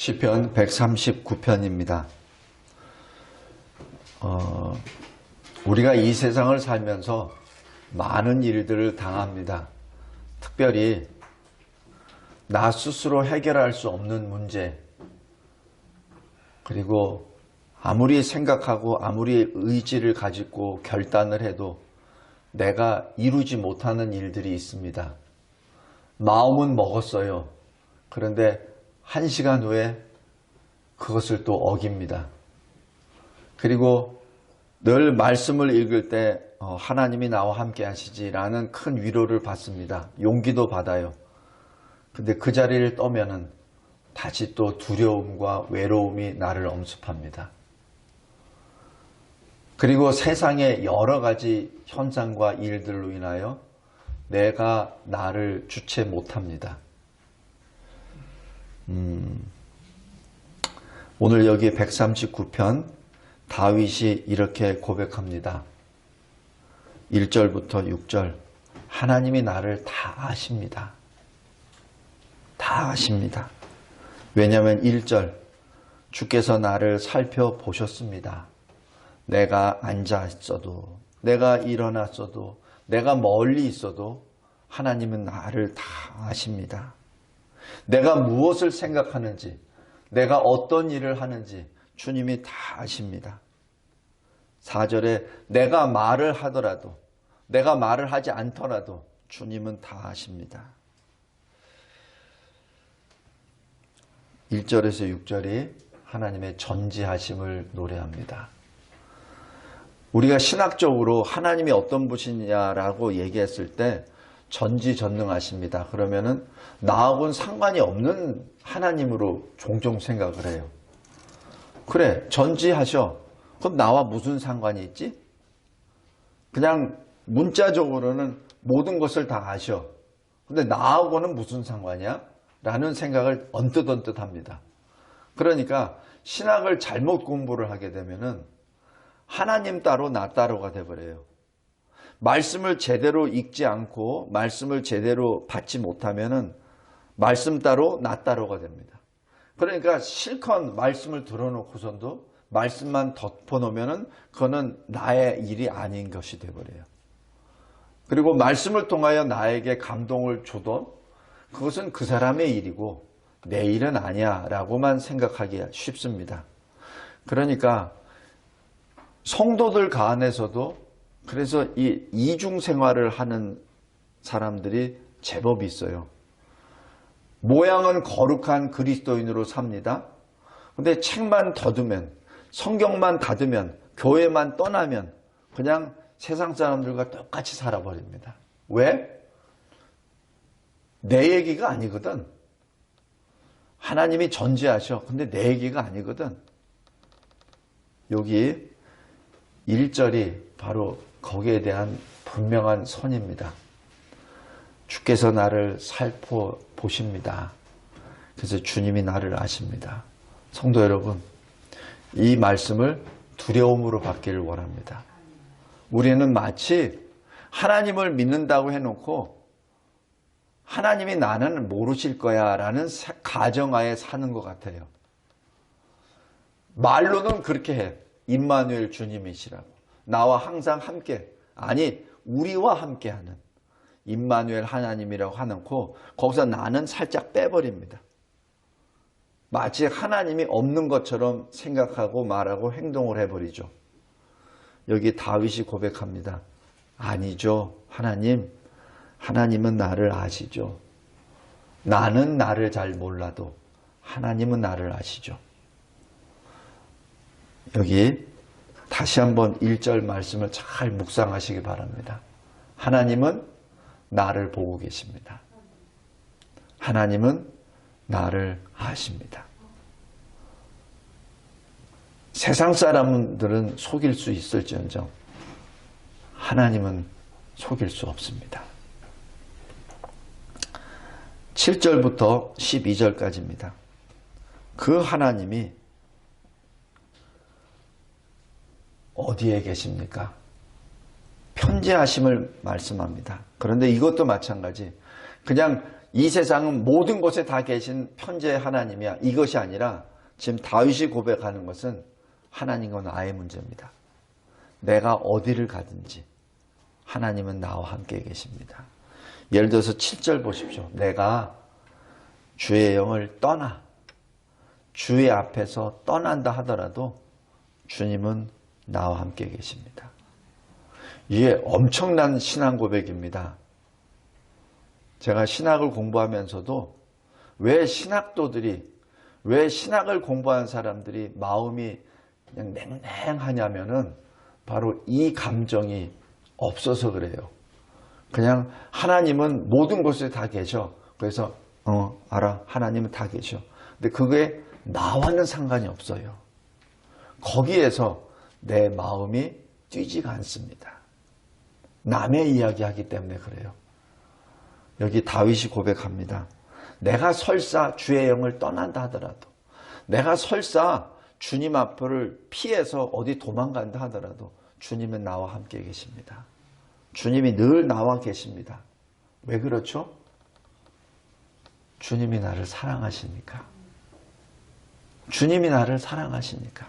시편 139편입니다. 우리가 이 세상을 살면서 많은 일들을 당합니다. 특별히 나 스스로 해결할 수 없는 문제, 그리고 아무리 생각하고 아무리 의지를 가지고 결단을 해도 내가 이루지 못하는 일들이 있습니다. 마음은 먹었어요. 그런데 1시간 후에 그것을 또 어깁니다. 그리고 늘 말씀을 읽을 때 하나님이 나와 함께 하시지라는 큰 위로를 받습니다. 용기도 받아요. 근데 그 자리를 떠면은 다시 또 두려움과 외로움이 나를 엄습합니다. 그리고 세상의 여러 가지 현상과 일들로 인하여 내가 나를 주체 못합니다. 오늘 여기 139편 다윗이 이렇게 고백합니다. 1절부터 6절 하나님이 나를 다 아십니다. 다 아십니다. 왜냐하면 1절 주께서 나를 살펴보셨습니다. 내가 앉아 있어도 내가 일어났어도 내가 멀리 있어도 하나님은 나를 다 아십니다. 내가 무엇을 생각하는지 내가 어떤 일을 하는지 주님이 다 아십니다. 4절에 내가 말을 하더라도 내가 말을 하지 않더라도 주님은 다 아십니다. 1절에서 6절이 하나님의 전지하심을 노래합니다. 우리가 신학적으로 하나님이 어떤 분이냐라고 얘기했을 때 전지전능하십니다. 그러면은 나하고는 상관이 없는 하나님으로 종종 생각을 해요. 그래, 전지하셔. 그럼 나와 무슨 상관이 있지? 그냥 문자적으로는 모든 것을 다 아셔. 근데 나하고는 무슨 상관이야? 라는 생각을 언뜻 합니다. 그러니까 신학을 잘못 공부를 하게 되면은 하나님 따로 나 따로가 돼버려요. 말씀을 제대로 읽지 않고 말씀을 제대로 받지 못하면은 말씀 따로 나 따로가 됩니다. 그러니까 실컷 말씀을 들어놓고선도 말씀만 덮어놓으면은 그거는 나의 일이 아닌 것이 돼버려요. 그리고 말씀을 통하여 나에게 감동을 줘도 그것은 그 사람의 일이고 내 일은 아니야 라고만 생각하기 쉽습니다. 그러니까 성도들 간에서도 그래서 이 이중 생활을 하는 사람들이 제법 있어요. 모양은 거룩한 그리스도인으로 삽니다. 근데 책만 닫으면, 성경만 닫으면, 교회만 떠나면 그냥 세상 사람들과 똑같이 살아버립니다. 왜? 내 얘기가 아니거든. 하나님이 전지하셔. 근데 내 얘기가 아니거든. 여기 1절이 바로 거기에 대한 분명한 선입니다. 주께서 나를 살펴보십니다. 그래서 주님이 나를 아십니다. 성도 여러분, 이 말씀을 두려움으로 받기를 원합니다. 우리는 마치 하나님을 믿는다고 해놓고 하나님이 나는 모르실 거야 라는 가정하에 사는 것 같아요. 말로는 그렇게 해. 임마누엘 주님이시라고. 나와 항상 함께, 아니 우리와 함께하는 임마누엘 하나님이라고 하놓고 거기서 나는 살짝 빼버립니다. 마치 하나님이 없는 것처럼 생각하고 말하고 행동을 해버리죠. 여기 다윗이 고백합니다. 아니죠. 하나님은 나를 아시죠. 나는 나를 잘 몰라도 하나님은 나를 아시죠. 여기 다시 한번 1절 말씀을 잘 묵상하시기 바랍니다. 하나님은 나를 보고 계십니다. 하나님은 나를 아십니다. 세상 사람들은 속일 수 있을지언정 하나님은 속일 수 없습니다. 7절부터 12절까지입니다. 그 하나님이 어디에 계십니까? 편지하심을 말씀합니다. 그런데 이것도 마찬가지. 그냥 이 세상은 모든 곳에 다 계신 편재의 하나님이야. 이것이 아니라 지금 다윗이 고백하는 것은 하나님과 나의 문제입니다. 내가 어디를 가든지 하나님은 나와 함께 계십니다. 예를 들어서 7절 보십시오. 내가 주의 영을 떠나 주의 앞에서 떠난다 하더라도 주님은 나와 함께 계십니다. 이게 엄청난 신앙 고백입니다. 제가 신학을 공부하면서도 왜 신학을 공부한 사람들이 마음이 그냥 냉랭하냐면은 바로 이 감정이 없어서 그래요. 그냥 하나님은 모든 곳에 다 계셔. 그래서 알아. 하나님은 다 계셔. 근데 그게 나와는 상관이 없어요. 거기에서 내 마음이 뛰지가 않습니다. 남의 이야기하기 때문에 그래요. 여기 다윗이 고백합니다. 내가 설사 주의 영을 떠난다 하더라도, 내가 설사 주님 앞을 피해서 어디 도망간다 하더라도 주님은 나와 함께 계십니다. 주님이 늘 나와 계십니다. 왜 그렇죠? 주님이 나를 사랑하시니까. 주님이 나를 사랑하시니까.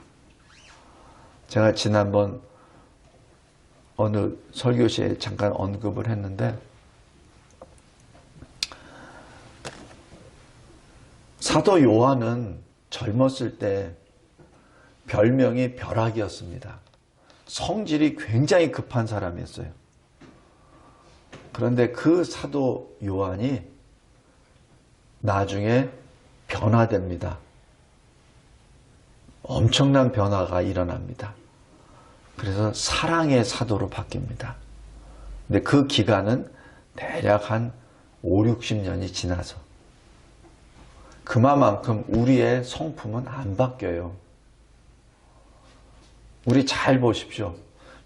제가 지난번 어느 설교시에 잠깐 언급을 했는데 사도 요한은 젊었을 때 별명이 벼락이었습니다. 성질이 굉장히 급한 사람이었어요. 그런데 그 사도 요한이 나중에 변화됩니다. 엄청난 변화가 일어납니다. 그래서 사랑의 사도로 바뀝니다. 근데 그 기간은 대략 한 5, 60년이 지나서 그만큼 우리의 성품은 안 바뀌어요. 우리 잘 보십시오.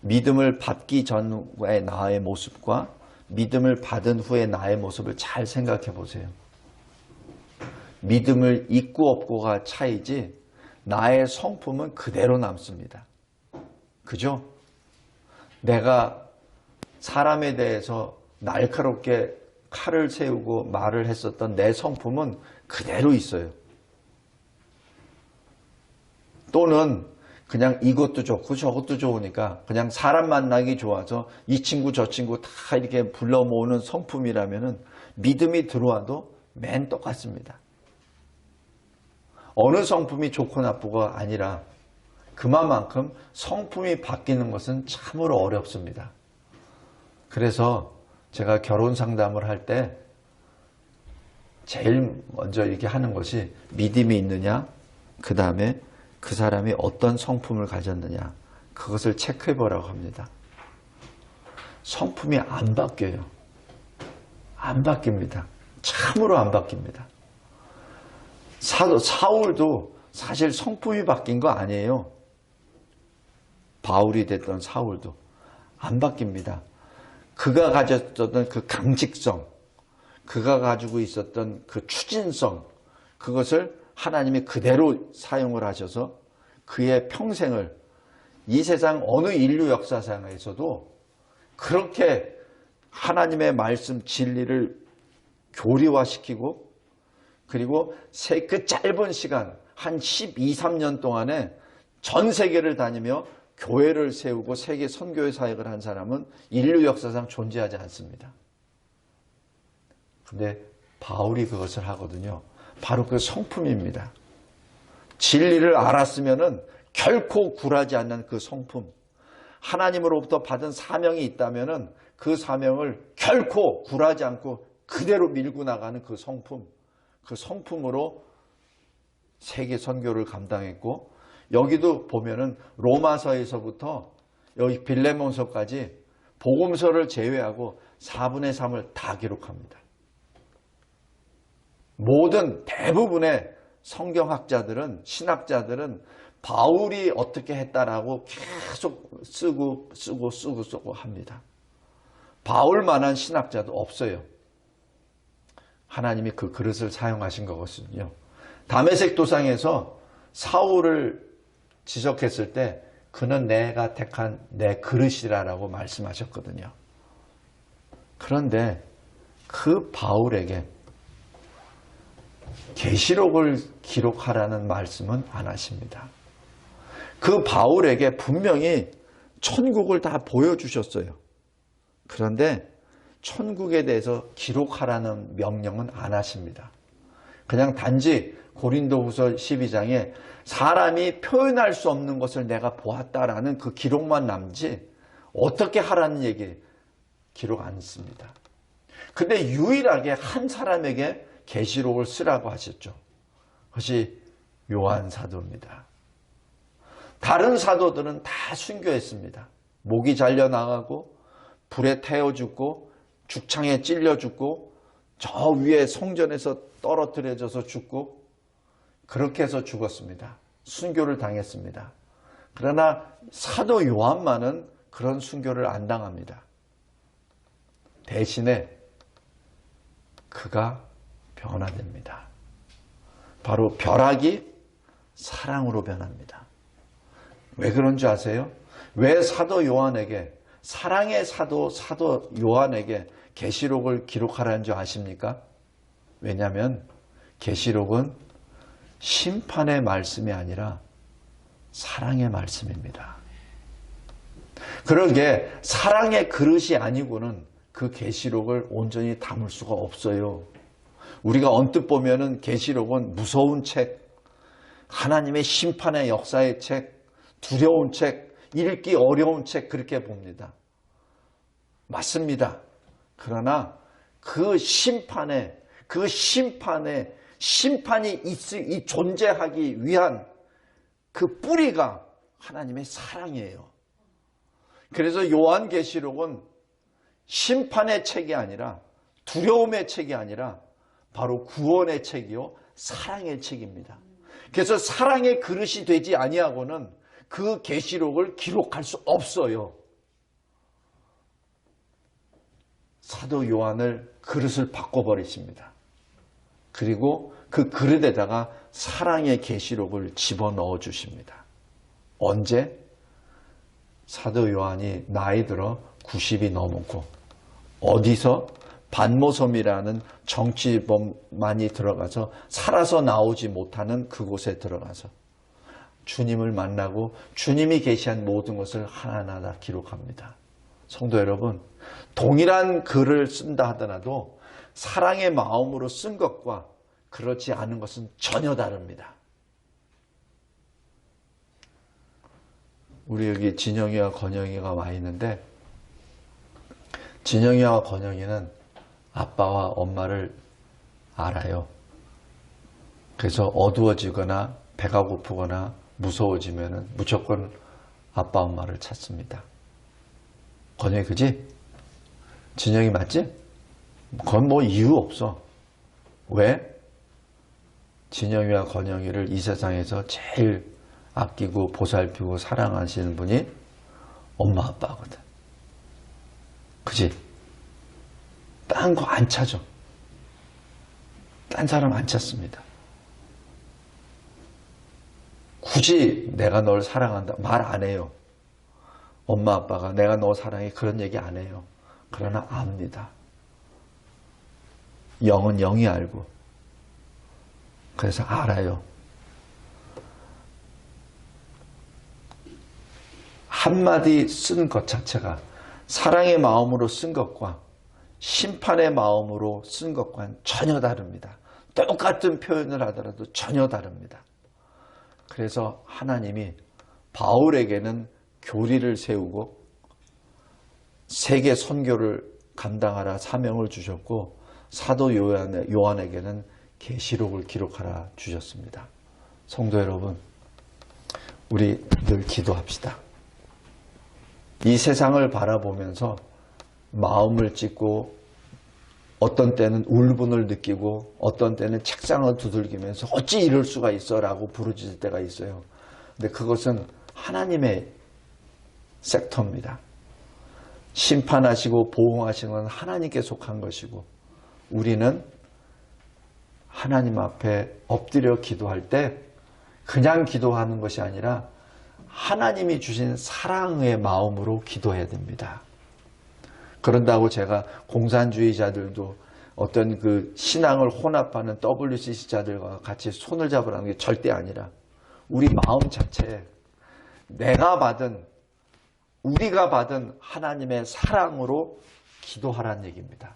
믿음을 받기 전의 나의 모습과 믿음을 받은 후의 나의 모습을 잘 생각해 보세요. 믿음을 있고 없고가 차이지 나의 성품은 그대로 남습니다. 그죠? 내가 사람에 대해서 날카롭게 칼을 세우고 말을 했었던 내 성품은 그대로 있어요. 또는 그냥 이것도 좋고 저것도 좋으니까 그냥 사람 만나기 좋아서 이 친구 저 친구 다 이렇게 불러 모으는 성품이라면은 믿음이 들어와도 맨 똑같습니다. 어느 성품이 좋고 나쁘고가 아니라 그만큼 성품이 바뀌는 것은 참으로 어렵습니다. 그래서 제가 결혼 상담을 할 때 제일 먼저 이렇게 하는 것이 믿음이 있느냐, 그 다음에 그 사람이 어떤 성품을 가졌느냐, 그것을 체크해 보라고 합니다. 성품이 안 바뀌어요. 안 바뀝니다. 참으로 안 바뀝니다. 사울도 사실 성품이 바뀐 거 아니에요. 바울이 됐던 사울도 안 바뀝니다. 그가 가졌던 그 강직성, 그가 가지고 있었던 그 추진성, 그것을 하나님이 그대로 사용을 하셔서 그의 평생을 이 세상 어느 인류 역사상에서도 그렇게 하나님의 말씀 진리를 교리화시키고 그리고 그 짧은 시간 한 12, 13년 동안에 전 세계를 다니며 교회를 세우고 세계 선교의 사역을 한 사람은 인류 역사상 존재하지 않습니다. 근데 바울이 그것을 하거든요. 바로 그 성품입니다. 진리를 알았으면은 결코 굴하지 않는 그 성품. 하나님으로부터 받은 사명이 있다면은 그 사명을 결코 굴하지 않고 그대로 밀고 나가는 그 성품. 그 성품으로 세계 선교를 감당했고, 여기도 보면은 로마서에서부터 여기 빌레몬서까지 복음서를 제외하고 4분의 3을 다 기록합니다. 모든 대부분의 성경학자들은, 신학자들은 바울이 어떻게 했다라고 계속 쓰고 합니다. 바울만한 신학자도 없어요. 하나님이 그 그릇을 사용하신 거거든요. 다메섹 도상에서 사울을 지적했을 때 그는 내가 택한 내 그릇이라고 말씀하셨거든요. 그런데 그 바울에게 계시록을 기록하라는 말씀은 안 하십니다. 그 바울에게 분명히 천국을 다 보여주셨어요. 그런데 천국에 대해서 기록하라는 명령은 안 하십니다. 그냥 단지 고린도후서 12장에 사람이 표현할 수 없는 것을 내가 보았다라는 그 기록만 남지 어떻게 하라는 얘기 기록 안 씁니다. 근데 유일하게 한 사람에게 계시록을 쓰라고 하셨죠. 그것이 요한 사도입니다. 다른 사도들은 다 순교했습니다. 목이 잘려나가고 불에 태워 죽고 죽창에 찔려 죽고 저 위에 성전에서 떨어뜨려져서 죽고 그렇게 해서 죽었습니다. 순교를 당했습니다. 그러나 사도 요한만은 그런 순교를 안 당합니다. 대신에 그가 변화됩니다. 바로 벼락이 사랑으로 변합니다. 왜 그런 줄 아세요? 왜 사도 요한에게 사랑의 사도 요한에게 계시록을 기록하라는 줄 아십니까? 왜냐하면 계시록은 심판의 말씀이 아니라 사랑의 말씀입니다. 그러게 사랑의 그릇이 아니고는 그 계시록을 온전히 담을 수가 없어요. 우리가 언뜻 보면은 계시록은 무서운 책, 하나님의 심판의 역사의 책, 두려운 책, 읽기 어려운 책 그렇게 봅니다. 맞습니다. 그러나 그 심판이 존재하기 위한 그 뿌리가 하나님의 사랑이에요. 그래서 요한계시록은 심판의 책이 아니라 두려움의 책이 아니라 바로 구원의 책이요 사랑의 책입니다. 그래서 사랑의 그릇이 되지 아니하고는 그 계시록을 기록할 수 없어요. 사도 요한을 그릇을 바꿔버리십니다. 그리고 그 그릇에다가 사랑의 계시록을 집어넣어 주십니다. 언제? 사도 요한이 나이 들어 90이 넘었고 어디서? 반모섬이라는 정치범만이 들어가서 살아서 나오지 못하는 그곳에 들어가서 주님을 만나고 주님이 계시한 모든 것을 하나하나 다 기록합니다. 성도 여러분, 동일한 글을 쓴다 하더라도 사랑의 마음으로 쓴 것과 그렇지 않은 것은 전혀 다릅니다. 우리 여기 진영이와 건영이가 와 있는데 진영이와 건영이는 아빠와 엄마를 알아요. 그래서 어두워지거나 배가 고프거나 무서워지면 무조건 아빠 엄마를 찾습니다. 건영이 그지? 진영이 맞지? 그건 뭐 이유 없어. 왜? 진영이와 건영이를 이 세상에서 제일 아끼고 보살피고 사랑하시는 분이 엄마 아빠거든. 그지? 딴 거 안 찾아. 딴 사람 안 찾습니다. 굳이 내가 널 사랑한다 말 안 해요. 엄마 아빠가 내가 너 사랑해 그런 얘기 안 해요. 그러나 압니다. 영은 영이 알고 그래서 알아요. 한마디 쓴 것 자체가 사랑의 마음으로 쓴 것과 심판의 마음으로 쓴 것과는 전혀 다릅니다. 똑같은 표현을 하더라도 전혀 다릅니다. 그래서 하나님이 바울에게는 교리를 세우고 세계 선교를 감당하라 사명을 주셨고 사도 요한에게는 계시록을 기록하라 주셨습니다. 성도 여러분, 우리 늘 기도합시다. 이 세상을 바라보면서 마음을 찢고 어떤 때는 울분을 느끼고 어떤 때는 책상을 두들기면서 어찌 이럴 수가 있어 라고 부르짖을 때가 있어요. 근데 그것은 하나님의 섹터입니다. 심판하시고 보호하시는 건 하나님께 속한 것이고 우리는 하나님 앞에 엎드려 기도할 때 그냥 기도하는 것이 아니라 하나님이 주신 사랑의 마음으로 기도해야 됩니다. 그런다고 제가 공산주의자들도 어떤 그 신앙을 혼합하는 WCC자들과 같이 손을 잡으라는 게 절대 아니라 우리 마음 자체에 내가 받은, 우리가 받은 하나님의 사랑으로 기도하라는 얘기입니다.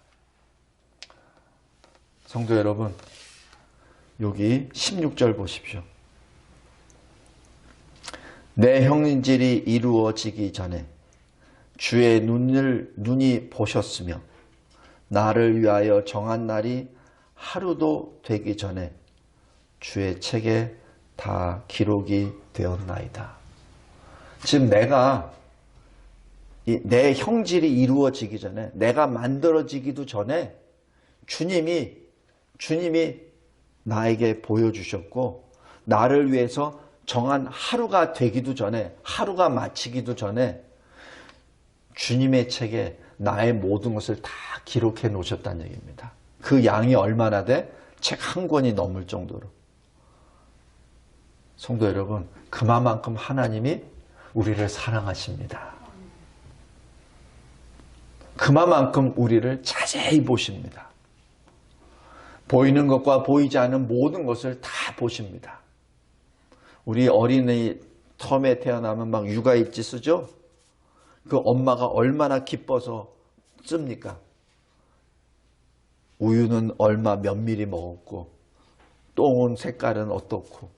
성도 여러분, 여기 16절 보십시오. 내 형질이 이루어지기 전에 주의 눈이 보셨으며 나를 위하여 정한 날이 하루도 되기 전에 주의 책에 다 기록이 되었나이다. 지금 내가 내 형질이 이루어지기 전에, 내가 만들어지기도 전에 주님이 나에게 보여주셨고, 나를 위해서 정한 하루가 되기도 전에, 하루가 마치기도 전에 주님의 책에 나의 모든 것을 다 기록해 놓으셨다는 얘기입니다. 그 양이 얼마나 돼? 책 한 권이 넘을 정도로. 성도 여러분, 그만큼 하나님이 우리를 사랑하십니다. 그만큼 우리를 자세히 보십니다. 보이는 것과 보이지 않는 모든 것을 다 보십니다. 우리 어린이 텀에 태어나면 막 육아일지 쓰죠? 그 엄마가 얼마나 기뻐서 씁니까? 우유는 얼마 몇 미리 먹었고, 똥은 색깔은 어떻고,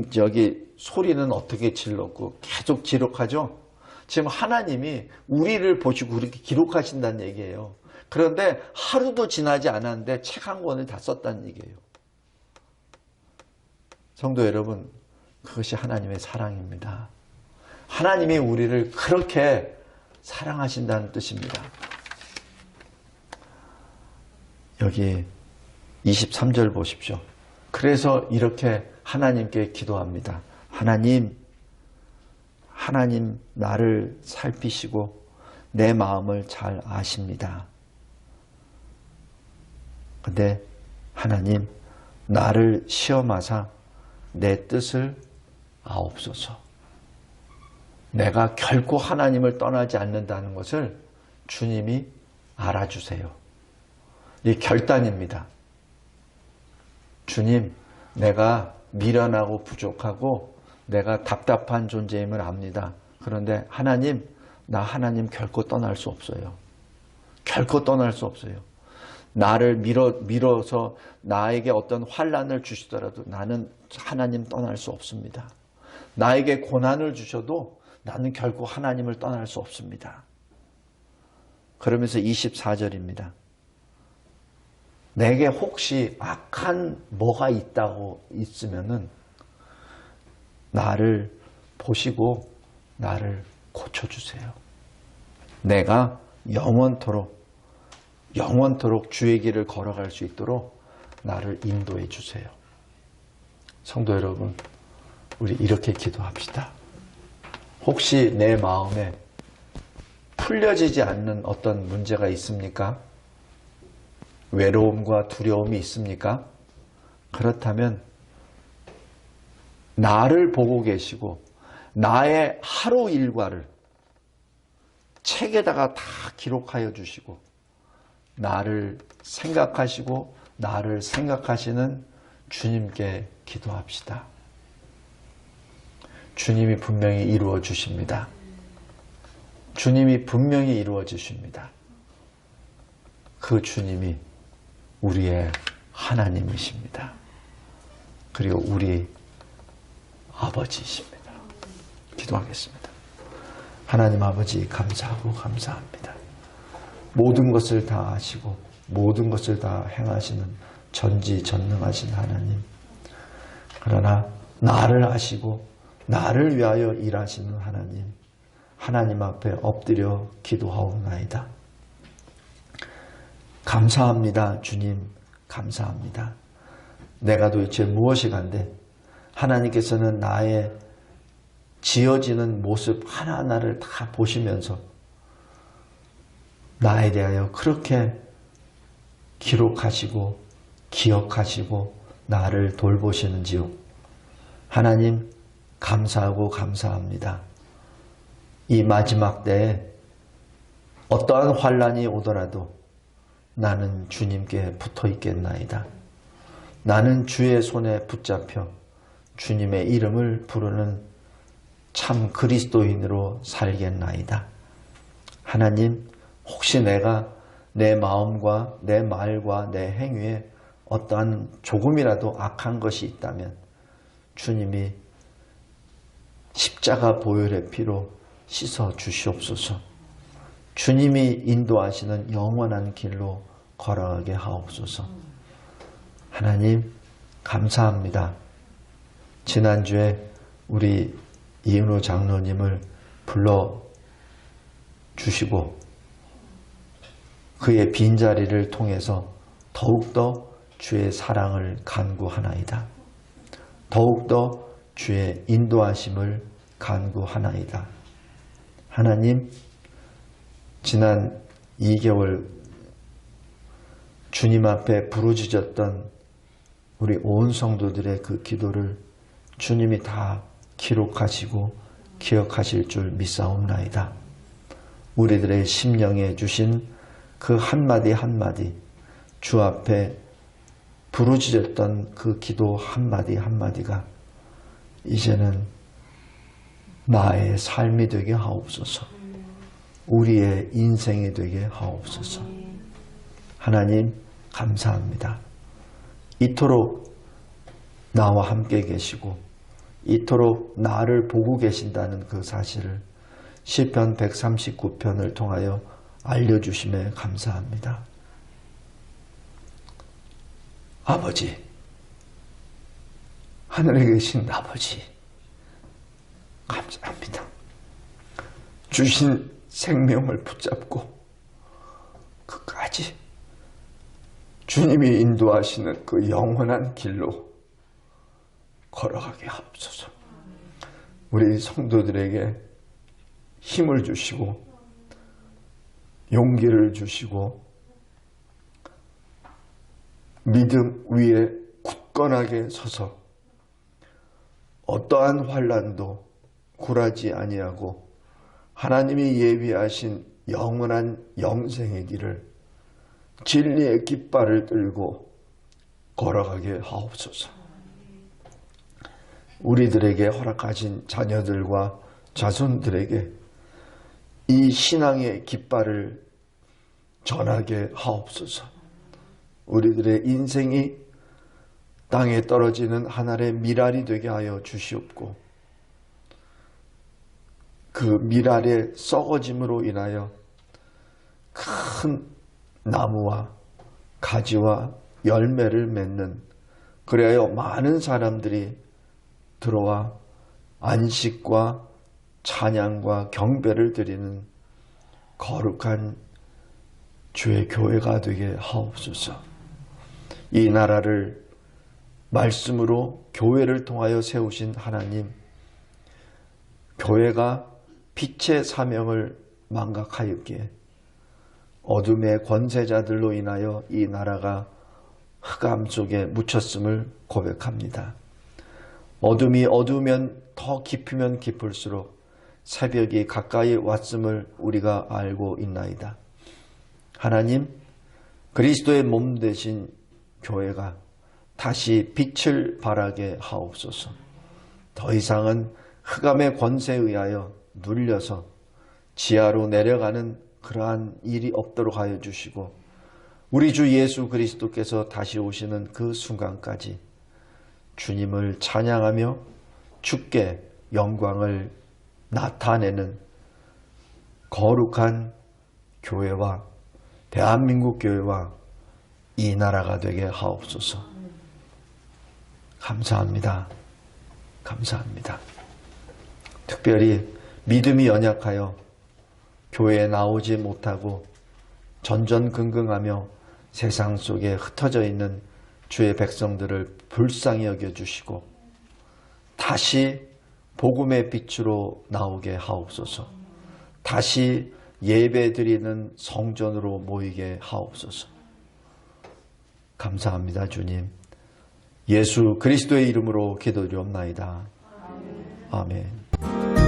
저기 소리는 어떻게 질렀고, 계속 기록하죠? 지금 하나님이 우리를 보시고 그렇게 기록하신다는 얘기예요. 그런데 하루도 지나지 않았는데 책 한 권을 다 썼다는 얘기예요. 성도 여러분, 그것이 하나님의 사랑입니다. 하나님이 우리를 그렇게 사랑하신다는 뜻입니다. 여기 23절 보십시오. 그래서 이렇게 하나님께 기도합니다. 하나님 나를 살피시고 내 마음을 잘 아십니다. 근데 하나님 나를 시험하사 내 뜻을 아옵소서. 내가 결코 하나님을 떠나지 않는다는 것을 주님이 알아주세요. 이 결단입니다. 주님, 내가 미련하고 부족하고 내가 답답한 존재임을 압니다. 그런데 하나님, 나 하나님 결코 떠날 수 없어요. 결코 떠날 수 없어요. 나를 밀어서 나에게 어떤 환난을 주시더라도 나는 하나님 떠날 수 없습니다. 나에게 고난을 주셔도 나는 결코 하나님을 떠날 수 없습니다. 그러면서 24절입니다. 내게 혹시 악한 뭐가 있으면은 나를 보시고 나를 고쳐주세요. 내가 영원토록 주의 길을 걸어갈 수 있도록 나를 인도해 주세요. 성도 여러분, 우리 이렇게 기도합시다. 혹시 내 마음에 풀려지지 않는 어떤 문제가 있습니까? 외로움과 두려움이 있습니까? 그렇다면 나를 보고 계시고 나의 하루 일과를 책에다가 다 기록하여 주시고 나를 생각하시고 나를 생각하시는 주님께 기도합시다. 주님이 분명히 이루어 주십니다. 주님이 분명히 이루어 주십니다. 그 주님이 우리의 하나님이십니다. 그리고 우리 아버지이십니다. 기도하겠습니다. 하나님 아버지, 감사하고 감사합니다. 모든 것을 다 아시고 모든 것을 다 행하시는 전지전능하신 하나님, 그러나 나를 아시고 나를 위하여 일하시는 하나님 앞에 엎드려 기도하옵나이다. 감사합니다. 주님, 감사합니다. 내가 도대체 무엇이 간데 하나님께서는 나의 지어지는 모습 하나하나를 다 보시면서 나에 대하여 그렇게 기록하시고 기억하시고 나를 돌보시는지요. 하나님, 감사하고 감사합니다. 이 마지막 때에 어떠한 환난이 오더라도 나는 주님께 붙어 있겠나이다. 나는 주의 손에 붙잡혀 주님의 이름을 부르는 참 그리스도인으로 살겠나이다. 하나님, 혹시 내가 내 마음과 내 말과 내 행위에 어떠한 조금이라도 악한 것이 있다면 주님이 십자가 보혈의 피로 씻어 주시옵소서. 주님이 인도하시는 영원한 길로 걸어가게 하옵소서. 하나님, 감사합니다. 지난주에 우리 이은호 장로님을 불러주시고 그의 빈자리를 통해서 더욱더 주의 사랑을 간구하나이다. 더욱더 주의 인도하심을 간구하나이다. 하나님, 지난 2개월 주님 앞에 부르짖었던 우리 온 성도들의 그 기도를 주님이 다 기록하시고 기억하실 줄 믿사옵나이다. 우리들의 심령에 주신 그 한마디 한마디, 주 앞에 부르짖었던 그 기도 한마디 한마디가 이제는 나의 삶이 되게 하옵소서. 우리의 인생이 되게 하옵소서. 하나님, 감사합니다. 이토록 나와 함께 계시고 이토록 나를 보고 계신다는 그 사실을 시편 139편을 통하여 알려주심에 감사합니다. 아버지, 하늘에 계신 아버지, 감사합니다. 주신 생명을 붙잡고 끝까지 주님이 인도하시는 그 영원한 길로 걸어가게 하옵소서. 우리 성도들에게 힘을 주시고 용기를 주시고 믿음 위에 굳건하게 서서 어떠한 환난도 굴하지 아니하고 하나님이 예비하신 영원한 영생의 길을 진리의 깃발을 들고 걸어가게 하옵소서. 우리들에게 허락하신 자녀들과 자손들에게 이 신앙의 깃발을 전하게 하옵소서. 우리들의 인생이 땅에 떨어지는 하늘의 밀알이 되게 하여 주시옵고 그 밀알의 썩어짐으로 인하여 큰 나무와 가지와 열매를 맺는, 그래야 많은 사람들이 들어와 안식과 찬양과 경배를 드리는 거룩한 주의 교회가 되게 하옵소서. 이 나라를 말씀으로 교회를 통하여 세우신 하나님, 교회가 빛의 사명을 망각하였기에 어둠의 권세자들로 인하여 이 나라가 흑암 속에 묻혔음을 고백합니다. 어둠이 어두우면 더 깊으면 깊을수록 새벽이 가까이 왔음을 우리가 알고 있나이다. 하나님, 그리스도의 몸 되신 교회가 다시 빛을 발하게 하옵소서. 더 이상은 흑암의 권세에 의하여 눌려서 지하로 내려가는 그러한 일이 없도록 하여 주시고 우리 주 예수 그리스도께서 다시 오시는 그 순간까지 주님을 찬양하며 주께 영광을 나타내는 거룩한 교회와 대한민국 교회와 이 나라가 되게 하옵소서. 감사합니다. 감사합니다. 특별히 믿음이 연약하여 교회에 나오지 못하고 전전긍긍하며 세상 속에 흩어져 있는 주의 백성들을 불쌍히 여겨주시고 다시 복음의 빛으로 나오게 하옵소서. 다시 예배드리는 성전으로 모이게 하옵소서. 감사합니다, 주님. 예수 그리스도의 이름으로 기도드리옵나이다. 아멘.